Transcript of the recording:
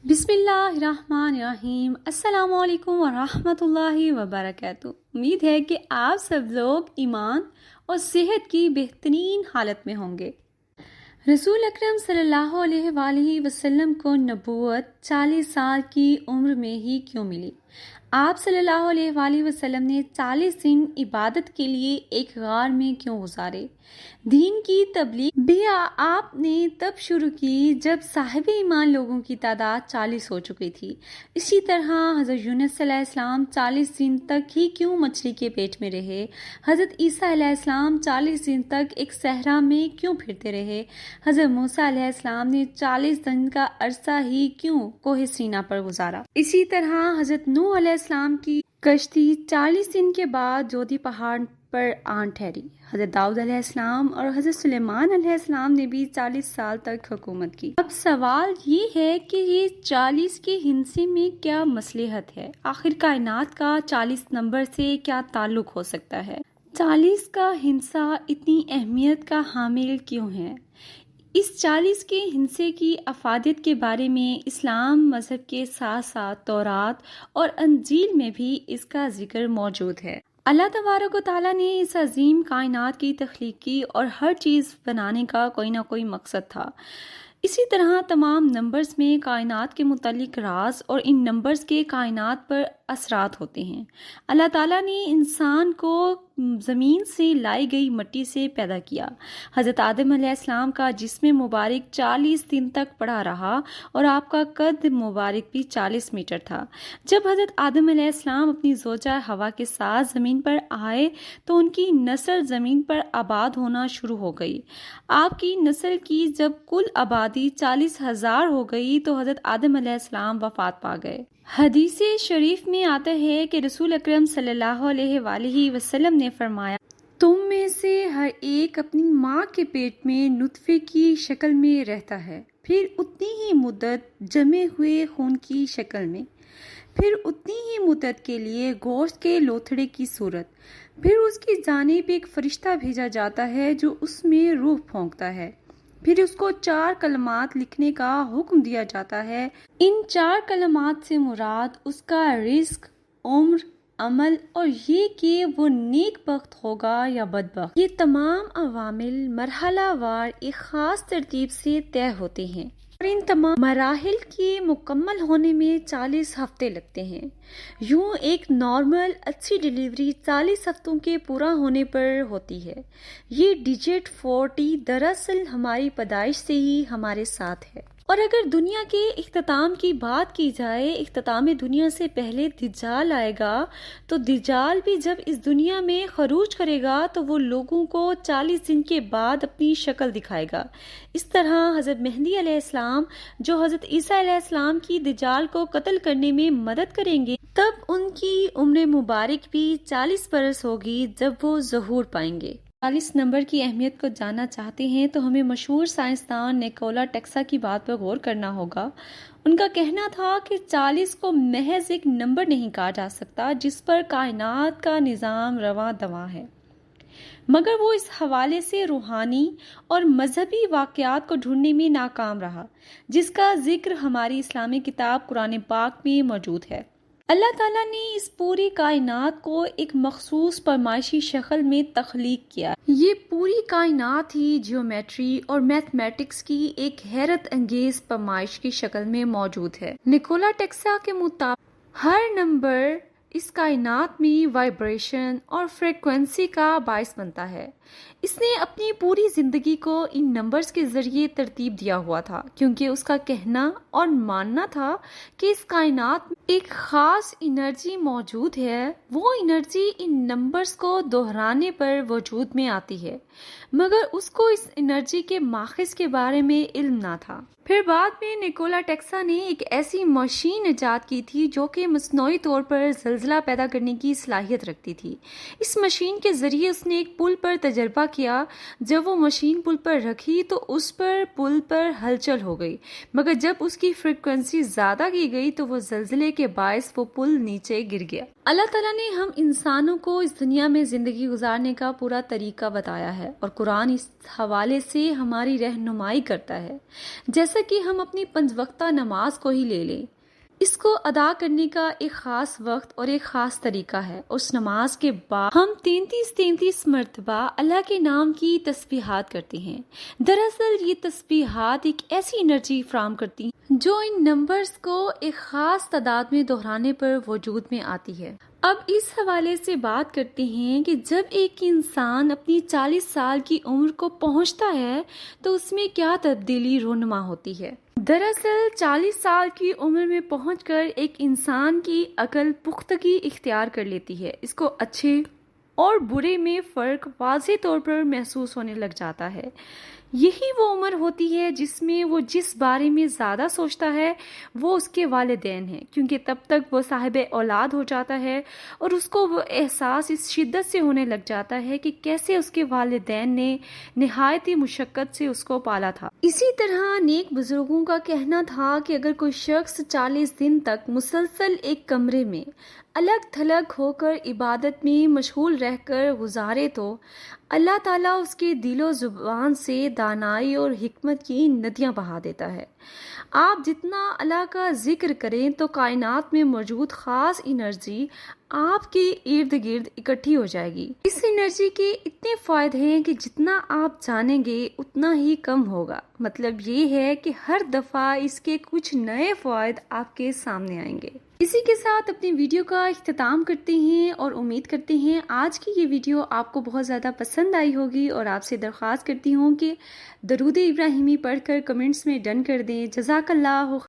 بسم اللہ الرحمن الرحیم۔ السلام علیکم ورحمۃ اللہ وبرکاتہ۔ امید ہے کہ آپ سب لوگ ایمان اور صحت کی بہترین حالت میں ہوں گے۔ رسول اکرم صلی اللہ علیہ وآلہ وسلم کو نبوت 40 سال کی عمر میں ہی کیوں ملی؟ آپ صلی اللہ علیہ وآلہ وسلم نے 40 دن عبادت کے لیے ایک غار میں کیوں گزارے؟ دین کی تبلیغ بھی آپ نے تب شروع کی جب صاحب ایمان لوگوں کی تعداد 40 ہو چکی تھی۔ اسی طرح حضرت یونس علیہ السلام 40 دن تک ہی کیوں مچھلی کے پیٹ میں رہے؟ حضرت عیسیٰ علیہ السلام 40 دن تک ایک صحرا میں کیوں پھرتے رہے؟ حضرت موسیٰ علیہ السلام نے 40 دن کا عرصہ ہی کیوں کوہ سینا پر گزارا؟ اسی طرح حضرت نوح علیہ السلام کی کشتی 40 دن کے بعد جودھی پہاڑ پر آن ٹھہری۔ حضرت داؤد علیہ السلام اور حضرت سلیمان علیہ السلام نے بھی 40 سال تک حکومت کی۔ اب سوال یہ ہے کہ یہ 40 کے ہندسے میں کیا مصلحت ہے؟ آخر کائنات کا 40 نمبر سے کیا تعلق ہو سکتا ہے؟ 40 کا ہندسہ اتنی اہمیت کا حامل کیوں ہے؟ اس 40 کے ہندسے کی افادیت کے بارے میں اسلام مذہب کے ساتھ ساتھ تورات اور انجیل میں بھی اس کا ذکر موجود ہے۔ اللہ تبارک و تعالیٰ نے اس عظیم کائنات کی تخلیق کی اور ہر چیز بنانے کا کوئی نہ کوئی مقصد تھا۔ اسی طرح تمام نمبرز میں کائنات کے متعلق راز اور ان نمبرز کے کائنات پر اثرات ہوتے ہیں۔ اللہ تعالیٰ نے انسان کو زمین سے لائی گئی مٹی سے پیدا کیا۔ حضرت آدم علیہ السلام کا جسم مبارک 40 دن تک پڑا رہا اور آپ کا قد مبارک بھی 40 میٹر تھا۔ جب حضرت آدم علیہ السلام اپنی زوجہ حوا کے ساتھ زمین پر آئے تو ان کی نسل زمین پر آباد ہونا شروع ہو گئی۔ آپ کی نسل کی جب کل آبادی 40,000 ہو گئی تو حضرت آدم علیہ السلام وفات پا گئے۔ حدیث شریف میں آتا ہے کہ رسول اکرم صلی اللہ علیہ وآلہ وسلم نے فرمایا، تم میں سے ہر ایک اپنی ماں کے پیٹ میں نطفے کی شکل میں رہتا ہے، پھر اتنی ہی مدت جمے ہوئے خون کی شکل میں، پھر اتنی ہی مدت کے لیے گوشت کے لوتھڑے کی صورت، پھر اس کی جانب ایک فرشتہ بھیجا جاتا ہے جو اس میں روح پھونکتا ہے، پھر اس کو 4 کلمات لکھنے کا حکم دیا جاتا ہے۔ ان 4 کلمات سے مراد اس کا رزق، عمر، عمل اور یہ کہ وہ نیک بخت ہوگا یا بدبخت۔ یہ تمام عوامل مرحلہ وار ایک خاص ترتیب سے طے ہوتے ہیں اور ان تمام مراحل کے مکمل ہونے میں 40 ہفتے لگتے ہیں۔ یوں ایک نارمل اچھی ڈیلیوری 40 ہفتوں کے پورا ہونے پر ہوتی ہے۔ یہ ڈیجٹ 40 دراصل ہماری پیدائش سے ہی ہمارے ساتھ ہے۔ اور اگر دنیا کے اختتام کی بات کی جائے، اختتام دنیا سے پہلے دجال آئے گا تو دجال بھی جب اس دنیا میں خروج کرے گا تو وہ لوگوں کو 40 دن کے بعد اپنی شکل دکھائے گا۔ اس طرح حضرت مہدی علیہ السلام جو حضرت عیسیٰ علیہ السلام کی دجال کو قتل کرنے میں مدد کریں گے، تب ان کی عمر مبارک بھی 40 برس ہوگی جب وہ ظہور پائیں گے۔ 40 نمبر کی اہمیت کو جاننا چاہتے ہیں تو ہمیں مشہور سائنسدان نیکولا ٹیسلا کی بات پر غور کرنا ہوگا۔ ان کا کہنا تھا کہ 40 کو محض ایک نمبر نہیں کہا جا سکتا جس پر کائنات کا نظام رواں دواں ہے، مگر وہ اس حوالے سے روحانی اور مذہبی واقعات کو ڈھونڈنے میں ناکام رہا جس کا ذکر ہماری اسلامی کتاب قرآن پاک میں موجود ہے۔ اللہ تعالیٰ نے اس پوری کائنات کو ایک مخصوص پیمائشی شکل میں تخلیق کیا۔ یہ پوری کائنات ہی جیومیٹری اور میتھمیٹکس کی ایک حیرت انگیز پیمائش کی شکل میں موجود ہے۔ نیکولا ٹیسلا کے مطابق ہر نمبر اس کائنات میں وائبریشن اور فریکوینسی کا باعث بنتا ہے۔ اس نے اپنی پوری زندگی کو ان نمبرز کے ذریعے ترتیب دیا ہوا تھا کیونکہ اس کا کہنا اور ماننا تھا کہ اس کائنات میں ایک خاص انرجی موجود ہے، وہ انرجی ان نمبرز کو دہرانے پر وجود میں آتی ہے، مگر اس کو اس انرجی کے ماخذ کے بارے میں علم نہ تھا۔ پھر بعد میں نیکولا ٹیسلا نے ایک ایسی مشین ایجاد کی تھی جو کہ مصنوعی طور پر زلزلہ پیدا کرنے کی صلاحیت رکھتی تھی۔ اس مشین کے ذریعے اس نے ایک پل پر تجربہ کیا۔ جب وہ مشین پل پر رکھی تو اس پر پل پر ہلچل ہو گئی، مگر جب اس کی فریکوینسی زیادہ کی گئی تو وہ زلزلے کے باعث وہ پل نیچے گر گیا۔ اللہ تعالیٰ نے ہم انسانوں کو اس دنیا میں زندگی گزارنے کا پورا طریقہ بتایا ہے اور قرآن اس حوالے سے ہماری رہنمائی کرتا ہے. جیسا کہ ہم اپنی 5 وقتہ نماز کو ہی لے لیں، اس کو ادا کرنے کا ایک خاص وقت اور ایک خاص طریقہ ہے. اس نماز کے بعد ہم 33 مرتبہ اللہ کے نام کی تسبیحات کرتے ہیں. دراصل یہ تسبیحات ایک ایسی انرجی فراہم کرتی ہیں جو ان نمبرز کو ایک خاص تعداد میں دہرانے پر وجود میں آتی ہے. اب اس حوالے سے بات کرتے ہیں کہ جب ایک انسان اپنی 40 سال کی عمر کو پہنچتا ہے تو اس میں کیا تبدیلی رونما ہوتی ہے. دراصل 40 سال کی عمر میں پہنچ کر ایک انسان کی عقل پختگی اختیار کر لیتی ہے. اس کو اچھے اور برے میں فرق واضح طور پر محسوس ہونے لگ جاتا ہے. یہی وہ عمر ہوتی ہے جس میں وہ جس بارے میں زیادہ سوچتا ہے وہ اس کے والدین ہیں، کیونکہ تب تک وہ صاحب اولاد ہو جاتا ہے اور اس کو وہ احساس اس شدت سے ہونے لگ جاتا ہے کہ کیسے اس کے والدین نے نہایتی مشقت سے اس کو پالا تھا. اسی طرح نیک بزرگوں کا کہنا تھا کہ اگر کوئی شخص 40 دن تک مسلسل ایک کمرے میں الگ تھلگ ہو کر عبادت میں مشغول رہ کر گزارے تو اللہ تعالیٰ اس کے دل و زبان سے دانائی اور حکمت کی ندیاں بہا دیتا ہے. آپ جتنا اللہ کا ذکر کریں تو کائنات میں موجود خاص انرجی آپ کے ارد گرد اکٹھی ہو جائے گی. اس انرجی کے اتنے فوائد ہیں کہ جتنا آپ جانیں گے اتنا ہی کم ہوگا. مطلب یہ ہے کہ ہر دفعہ اس کے کچھ نئے فوائد آپ کے سامنے آئیں گے. اسی کے ساتھ اپنی ویڈیو کا اختتام کرتے ہیں اور امید کرتے ہیں آج کی یہ ویڈیو آپ کو بہت زیادہ پسند آئی ہوگی، اور آپ سے درخواست کرتی ہوں کہ درود ابراہیمی پڑھ کر کمنٹس میں ڈن کر دیں. جزاک اللہ